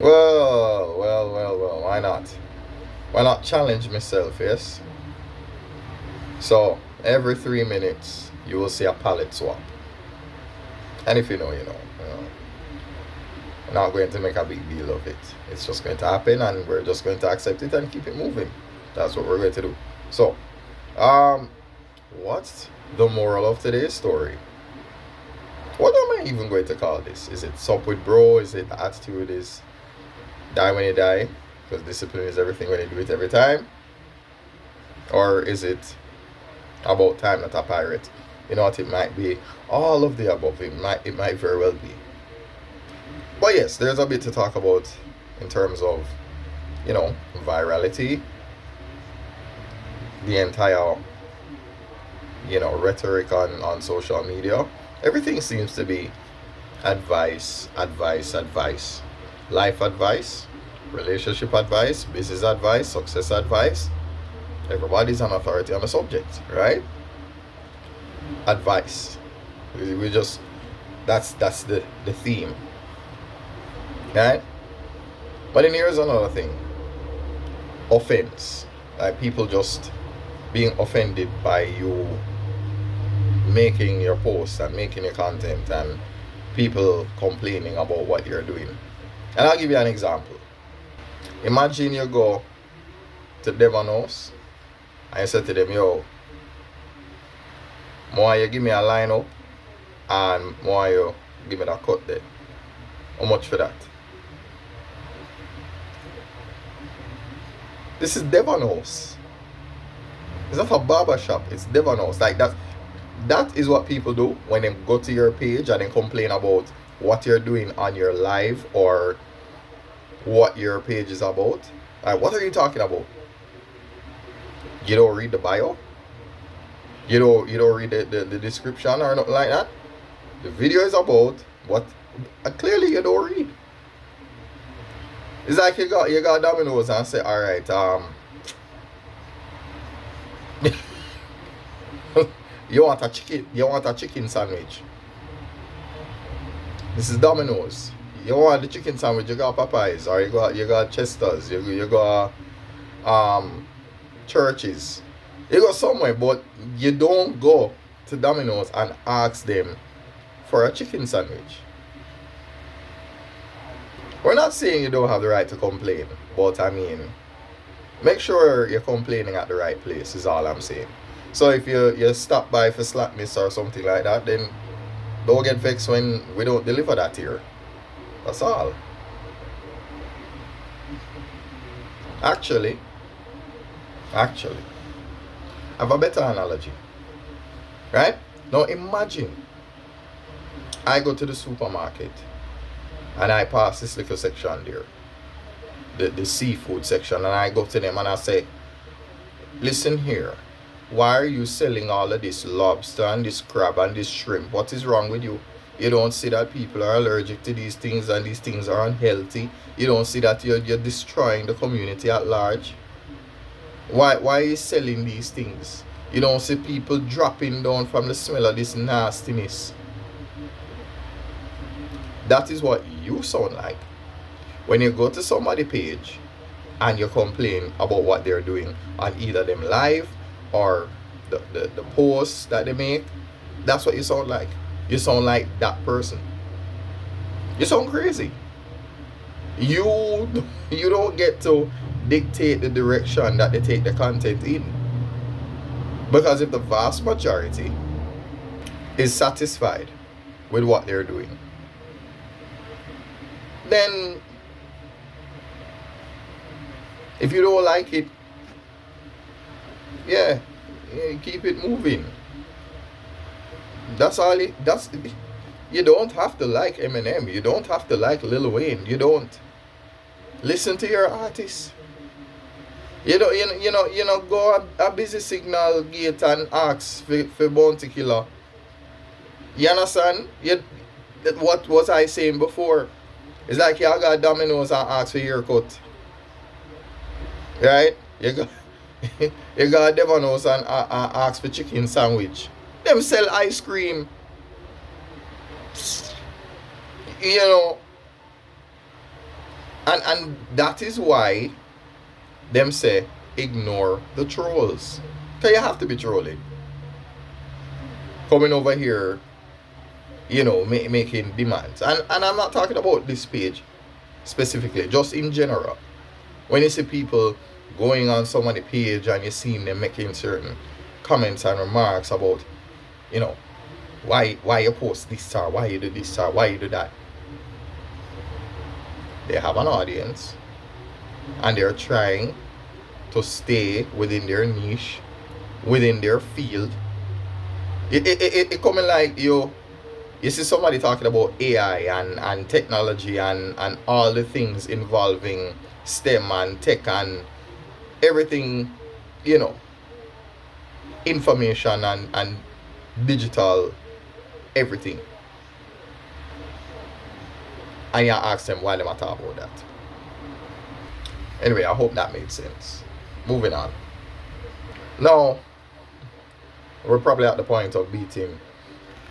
Well. Why not? Why not challenge myself? Yes. So every 3 minutes, you will see a palette swap. And if you know, you know. We're not going to make a big deal of it. It's just going to happen, and we're just going to accept it and keep it moving. That's what we're going to do. So, um, what's the moral of today's story? What am I even going to call this? Is it sup with bro? Is it the attitude is die when you die? Because discipline is everything when you do it every time? Or is it about time not a pirate? You know what, it might be all of the above. It might very well be. But yes, there's a bit to talk about in terms of, virality, the entire, rhetoric on social media. Everything seems to be advice, advice, advice. Life advice, relationship advice, business advice, success advice. Everybody's an authority on the subject, right? Advice. We just that's the theme. Right? But then here's another thing. Offense. Like people just being offended by you making your post and making your content and people complaining about what you're doing. And I'll give you an example. Imagine you go to Devon House and you say to them, yo, more you give me a lineup and more you give me that cut there. How much for that? This is Devon House. It's not a barber shop, it's Devon House. Like that is what people do when they go to your page and they complain about what you're doing on your live or what your page is about. Like, what are you talking about? You don't read the bio? You don't read the description or nothing like that? The video is about what clearly you don't read. It's like you got Domino's and say, alright, you want a chicken sandwich. This is Domino's. You want the chicken sandwich, you got Popeyes, or you got Chester's, you got churches. You go somewhere, but you don't go to Domino's and ask them for a chicken sandwich. We're not saying you don't have the right to complain, but I mean, make sure you're complaining at the right place is all I'm saying. So if you stop by for slackness or something like that, then don't get vexed when we don't deliver that here. That's all. Actually, I have a better analogy. Right? Now imagine I go to the supermarket and I pass this little section there, the seafood section, and I go to them and I say, listen here, why are you selling all of this lobster and this crab and this shrimp? What is wrong with you? You don't see that people are allergic to these things and these things are unhealthy. You don't see that you're destroying the community at large. Why are you selling these things? You don't see people dropping down from the smell of this nastiness. That is what you sound like when you go to somebody's page and you complain about what they're doing on either them live or the posts that they make. That's what you sound like. You sound like that person. You sound crazy. You don't get to dictate the direction that they take the content in. Because if the vast majority is satisfied with what they're doing, then if you don't like it, yeah, keep it moving. That's all you don't have to like Eminem. You don't have to like Lil Wayne. You don't. Listen to your artist. You know, go a busy signal gate and ask for Bounty Killer. You understand? What was I saying before? It's like y'all got Domino's and ask for haircut. Right? You got Devonos and ask for chicken sandwich. Them sell ice cream. You know, And that is why them say ignore the trolls. Because you have to be trolling. Coming over here, making demands. And I'm not talking about this page specifically, just in general. When you see people going on somebody's page and you see them making certain comments and remarks about, why you post this or why you do this or why you do that. They have an audience and they're trying to stay within their niche, within their field. It coming like you see somebody talking about AI and technology and all the things involving STEM and tech and everything, information and digital everything. And you ask them why they talk about that. Anyway, I hope that made sense. Moving on. Now, we're probably at the point of beating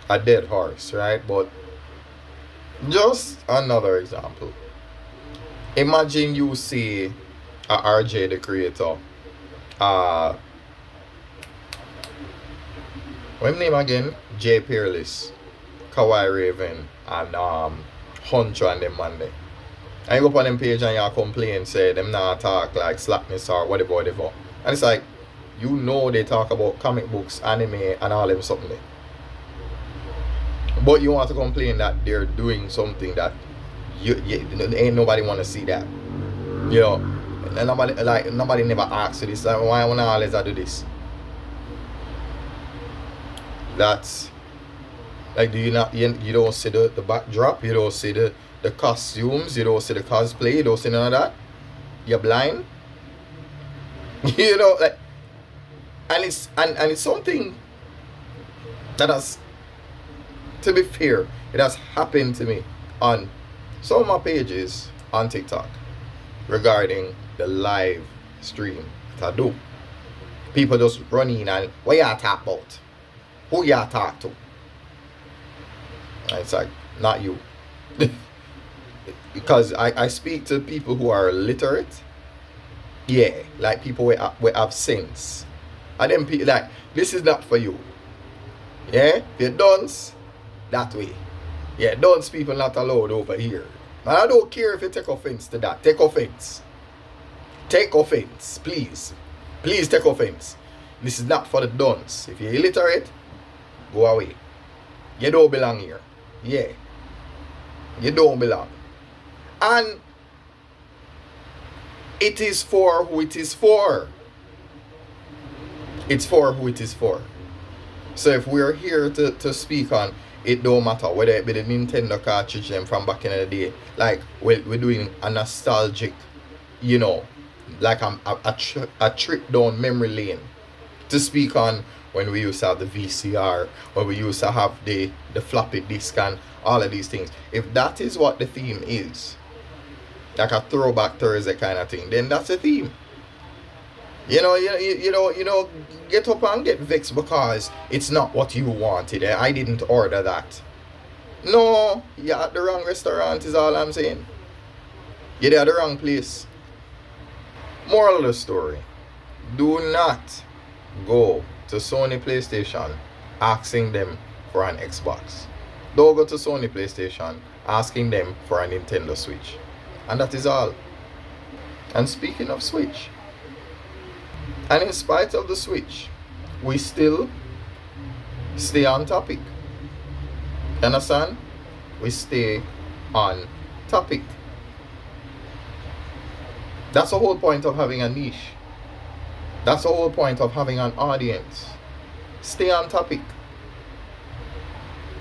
a dead horse, right? But just another example. Imagine you see a RJ the creator. What's his name again? Jay Peerless, Kawhi Raven, and Huncho and them man there. And you go up on them page and you complain, say them not talk like slackness or whatever. And it's like, they talk about comic books, anime, and all them something there. But you want to complain that they're doing something that ain't nobody want to see that. Nobody never asks you this. Like, why wanna always do this? That's like, do you not? You don't see the backdrop. You don't see the costumes. You don't see the cosplay. You don't see none of that. You're blind. Like, and it's something that has, to be fair, it has happened to me on some of my pages on TikTok regarding the live stream that I do. People just run in and, what y'all talk about? Who y'all talk to? And it's like, not you. Because I speak to people who are literate. Yeah, like people who have sense. And then people like, this is not for you. Yeah, you dunce, that way. Yeah, dunce people not allowed over here. And I don't care if you take offense to that. Take offense. Take offense, please. Please take offense. This is not for the dunce. If you're illiterate, go away. You don't belong here. Yeah. You don't belong. And it is for who it is for. It's for who it is for. So if we're here to speak on, it don't matter whether it be the Nintendo cartridge them from back in the day. Like we're doing a nostalgic, like a trip down memory lane to speak on when we used to have the VCR, when we used to have the floppy disk and all of these things. If that is what the theme is, like a throwback Thursday kind of thing, then that's a theme. Get up and get vexed because it's not what you wanted. I didn't order that. No, you're at the wrong restaurant is all I'm saying. You're at the wrong place. Moral of the story. Do not go to Sony PlayStation asking them for an Xbox. Don't go to Sony PlayStation asking them for a Nintendo Switch. And that is all. And speaking of Switch, and in spite of the Switch, we still stay on topic. Understand? We stay on topic. That's the whole point of having a niche. That's the whole point of having an audience. Stay on topic.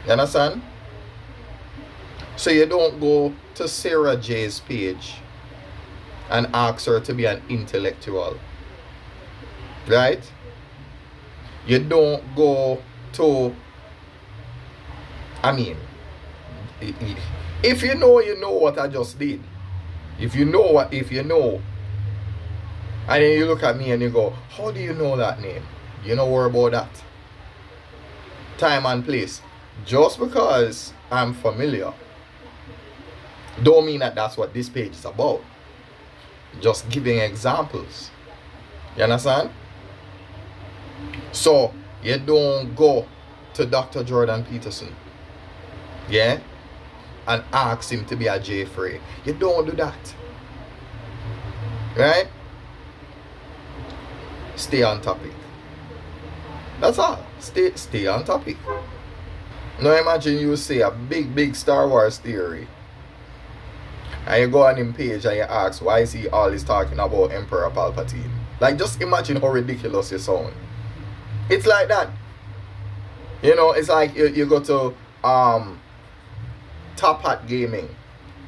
You understand? So you don't go to Sarah J's page and ask her to be an intellectual. Right? You don't go to, if you know what I just did. If you know, and then you look at me and you go, how do you know that name? You know more about that. Time and place. Just because I'm familiar Don't mean that that's what this page is about. Just giving examples. You understand? So you don't go to Dr. Jordan Peterson, yeah, and ask him to be a J Frey. You don't do that. Right? Stay on topic. That's all. Stay on topic. Now imagine you say a big Star Wars theory, and you go on him page and you ask, why is he always talking about Emperor Palpatine? Like, just imagine how ridiculous you sound. It's like that. You know, it's like you go to Top Hat Gaming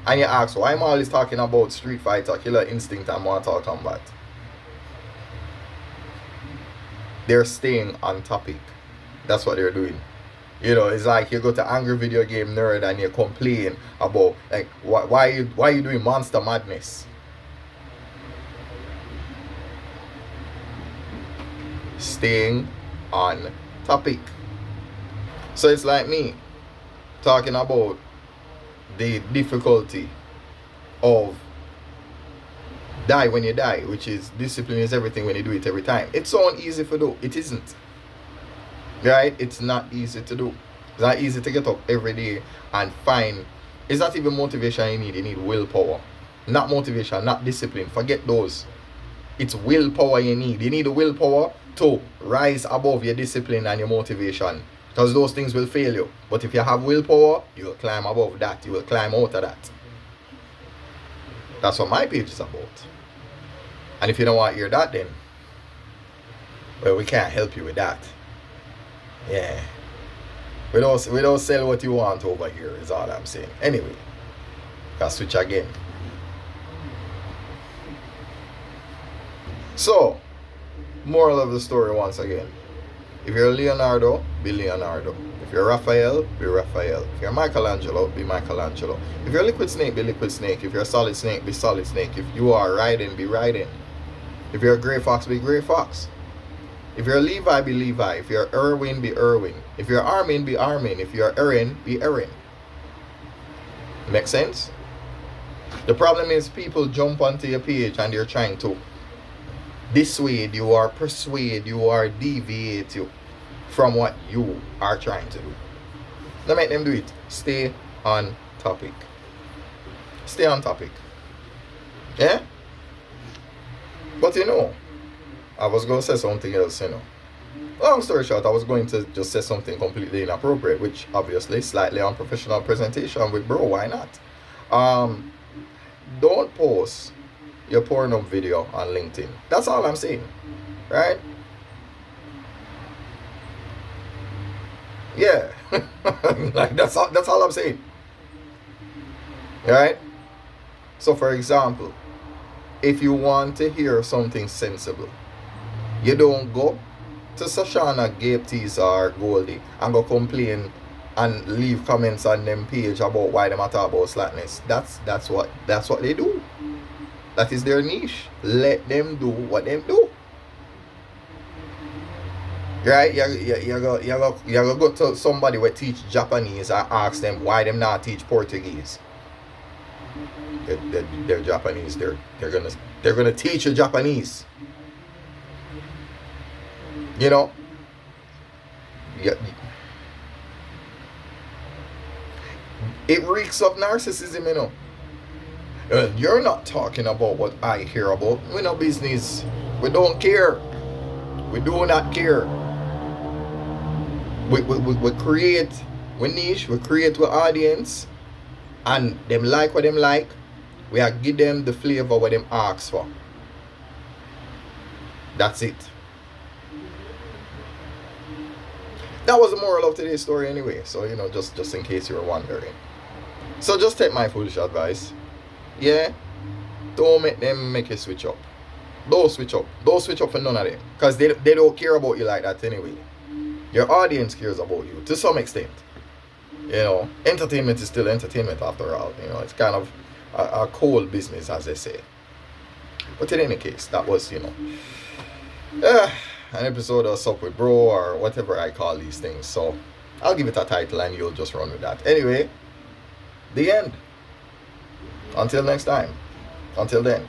and you ask, why am I always talking about Street Fighter, Killer Instinct, and Mortal Kombat? They're staying on topic. That's what they're doing. You know, it's like you go to Angry Video Game Nerd and you complain about, like, why you doing Monster Madness? Staying on topic. So it's like me talking about the difficulty of die when you die, which is discipline is everything when you do it every time. It's so easy to do. It isn't. Right? It's not easy to do. It's not easy to get up every day and find. It's not even motivation you need. You need willpower. Not motivation, not discipline. Forget those. It's willpower you need. You need the willpower to rise above your discipline and your motivation. Because those things will fail you. But if you have willpower, you will climb above that. You will climb out of that. That's what my page is about. And if you don't want to hear that, then, well, we can't help you with that. Yeah. We don't sell what you want over here, is all I'm saying. Anyway, let's switch again. So, moral of the story once again. If you're Leonardo, be Leonardo. If you're Raphael, be Raphael. If you're Michelangelo, be Michelangelo. If you're Liquid Snake, be Liquid Snake. If you're Solid Snake, be Solid Snake. If you are Raiden, be Raiden. If you're Grey Fox, be Grey Fox. If you're Levi, be Levi. If you're Erwin, be Erwin. If you're Armin, be Armin. If you're Erin, be Erin. Make sense? The problem is people jump onto your page and they're trying to dissuade you or persuade you or deviate you from what you are trying to do. Don't make them do it. Stay on topic. Stay on topic. Yeah? But you know, I was going to say something else, you know. Long story short, I was going to just say something completely inappropriate, which obviously slightly unprofessional presentation with bro, why not? Don't post your porno video on LinkedIn. That's all I'm saying. Right? Yeah. Like that's all I'm saying. Right? So for example, if you want to hear something sensible, you don't go to Sashana, Gabe Tease or Goldie and go complain and leave comments on them page about why they talk about slackness. That's what they do. That is their niche. Let them do what they do. Right? You go to somebody who teach Japanese and ask them why them not teach Portuguese. They're Japanese. They're gonna teach you Japanese. You know? Yeah. It reeks of narcissism, you know. You're not talking about what I hear about. We no business. We don't care. We do not care. We create, we niche, we create our audience, and them like what them like. We are give them the flavor what them ask for. That's it. That was the moral of today's story anyway. So, you know, just in case you were wondering. So just take my foolish advice. Yeah? Don't make them make you switch up. Don't switch up. Don't switch up for none of them. Because they don't care about you like that anyway. Your audience cares about you to some extent. You know, entertainment is still entertainment after all. You know, it's kind of a cold business, as they say. But in any case, that was, you know, an episode of Sup with Bro or whatever I call these things. So I'll give it a title and you'll just run with that. Anyway, the end. Until next time. Until then.